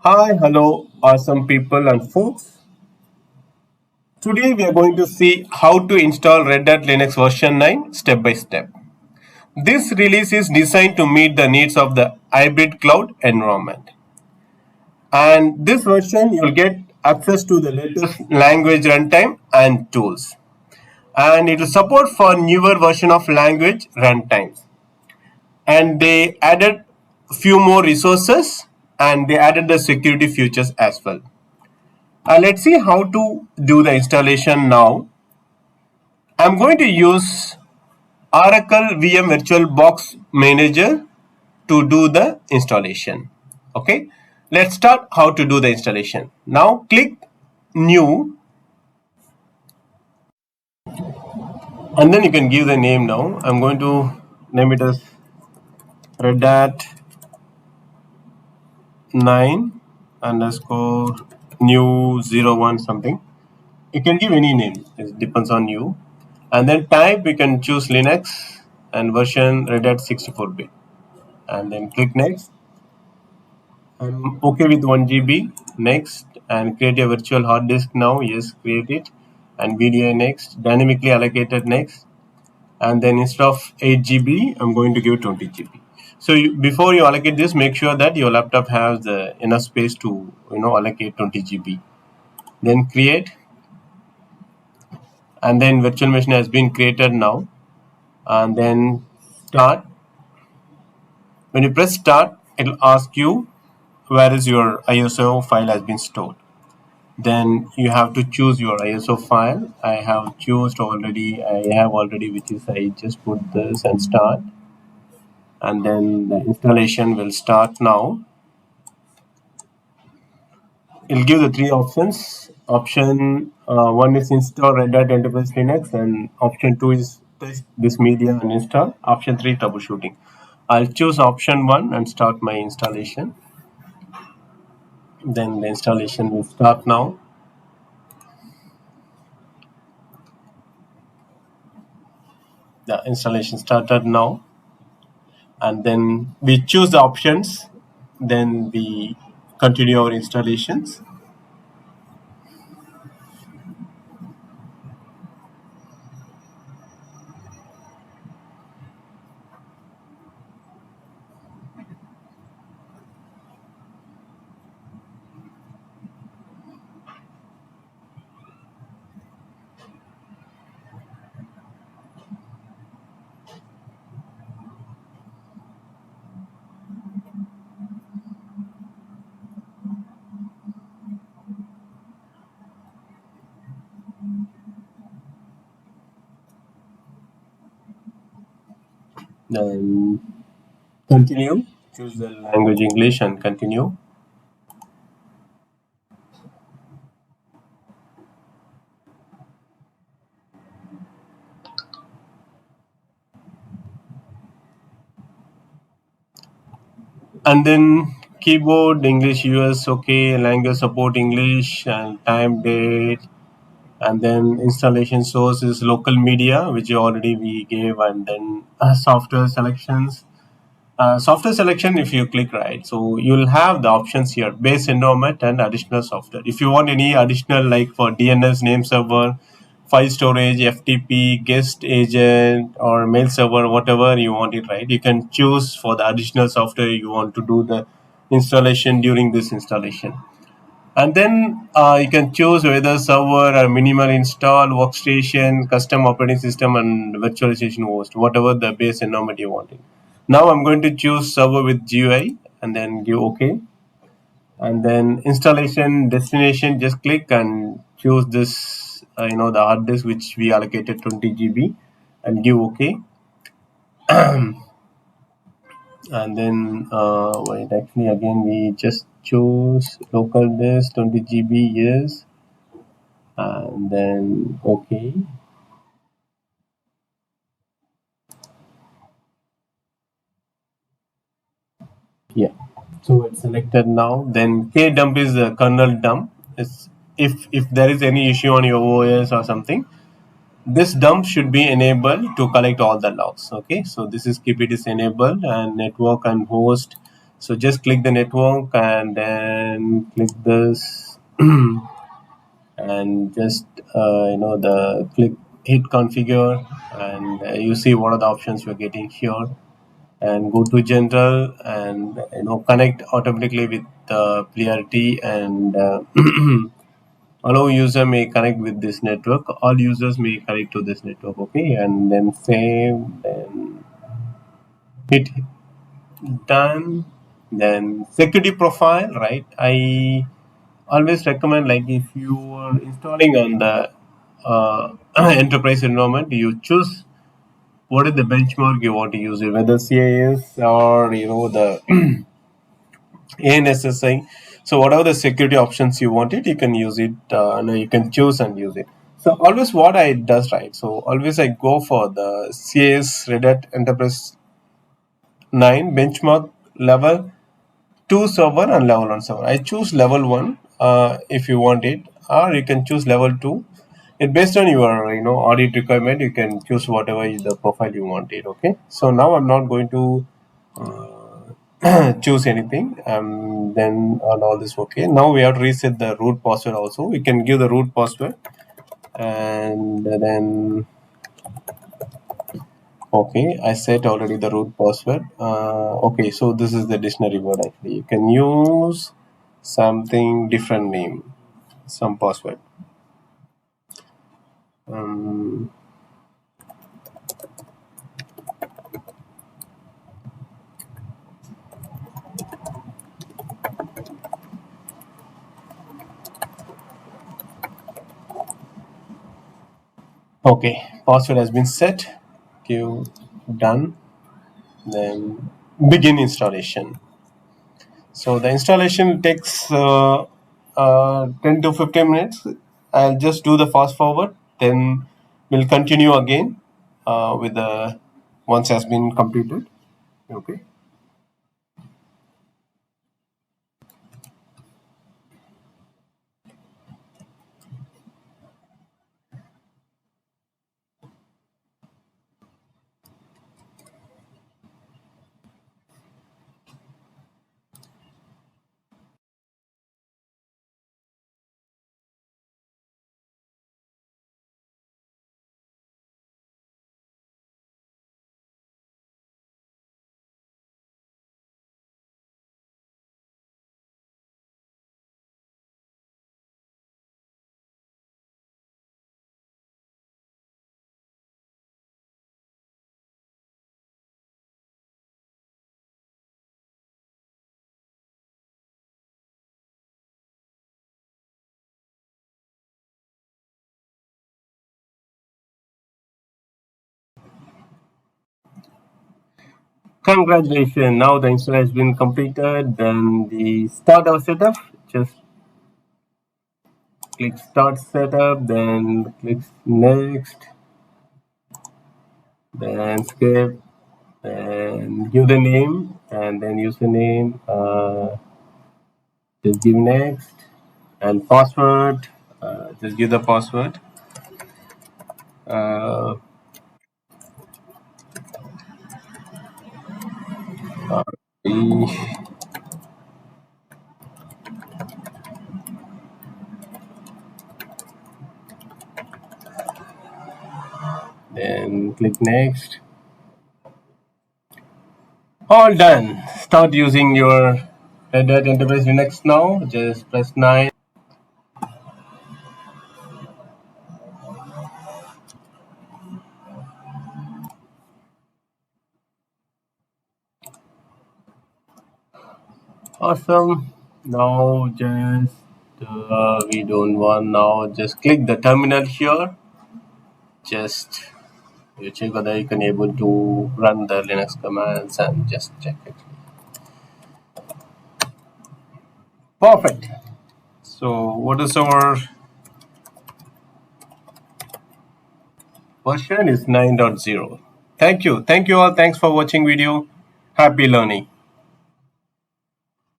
Hi, hello, awesome people and folks. Today we are going to see how to install Red Hat Linux version 9 step by step. This release is designed to meet the needs of the hybrid cloud environment. And this version you'll get access to the latest language runtime and tools. And it will support for newer version of language runtimes. And they added few more resources and they added the security features as well. Let's see how to do the installation now. I'm going to use Oracle VM Virtual Box Manager to do the installation. Okay, let's start how to do the installation. Now click New and then you can give the name now. I'm going to name it as Red Hat 9 underscore new 01 something. You can give any name, it depends on you. And then type, you can choose Linux and version Red Hat 64-bit. And then click next. I'm okay with 1 GB. Next. And create a virtual hard disk now. Yes, create it. And VDI next. Dynamically allocated next. And then instead of 8 GB, I'm going to give 20 GB. So before you allocate this, make sure that your laptop has the enough space to allocate 20 GB. Then create, and then virtual machine has been created now. And then start. When you press start, it'll ask you where is your ISO file has been stored. Then you have to choose your ISO file. I have already, which is I just put this and start. And then the installation will start now. It'll give the three options. Option one is install Red Hat Enterprise Linux, and option two is test this media and install. Option three, troubleshooting. I'll choose option one and start my installation. Then the installation will start now. The installation started now. And then we choose the options. Then we continue our installations. Then continue. Choose the language English and continue. And then keyboard English US, okay, language support English, and time, date. And then installation source is local media, which already we gave. And then software selections. Software selection, if you click right, so you'll have the options here: base environment and additional software. If you want any additional, like for DNS, name server, file storage, FTP, guest agent, or mail server, whatever you want it, right, you can choose for the additional software you want to do the installation during this installation. And then you can choose whether server or minimal install, workstation, custom operating system, and virtualization host, whatever the base environment you want it. Now I'm going to choose server with GUI and then give OK. And then installation destination, just click and choose this, the hard disk which we allocated 20 GB, and give OK. And then wait, actually again we just choose local disk 20 GB, yes, and then OK. Yeah, so it's selected now. Then K dump is the kernel dump. It's if there is any issue on your OS or something, this dump should be enabled to collect all the logs. Okay, so this is keep it is enabled, and network and host So just click the network and then click this and just the click hit configure, and you see what are the options we're getting here, and go to general and connect automatically with priority, and allow user may connect with this network, all users may connect to this network. Okay, and then save, then hit done. Then security profile, right? I always recommend, like, if you are installing on the enterprise environment, you choose what is the benchmark you want to use it, whether CIS or the ANSSI. So whatever the security options you want it, you can use it, and you can choose and use it. So always what I does, right? So always I go for the CIS Red Hat Enterprise 9 benchmark level 2 server and level 1 server. I choose level 1 if you want it, or you can choose level 2. It based on your audit requirement. You can choose whatever is the profile you want it. Okay. So now I'm not going to choose anything. Then on all this, okay. Now we have to reset the root password also. We can give the root password, and then okay, I set already the root password. Okay, so this is the dictionary word actually. You can use something different name, some password. Um, okay, password has been set. Give done. Then begin installation. So the installation takes 10 to 15 minutes. I'll just do the fast forward. Then we'll continue again with the once has been completed. Okay. Congratulations. Now the install has been completed. Then the start our setup. Just click start setup. Then click next. Then skip. Then give the name and then username. Just give next and password. Just give the password. Uh, then click next. All done. Start using your Red Hat Enterprise Linux now. Just press 9. Awesome. Now just we don't want now. Just click the terminal here. Just you check whether you can able to run the Linux commands and just check it. Perfect. So what is our version is 9.0. Thank you. Thank you all. Thanks for watching video. Happy learning.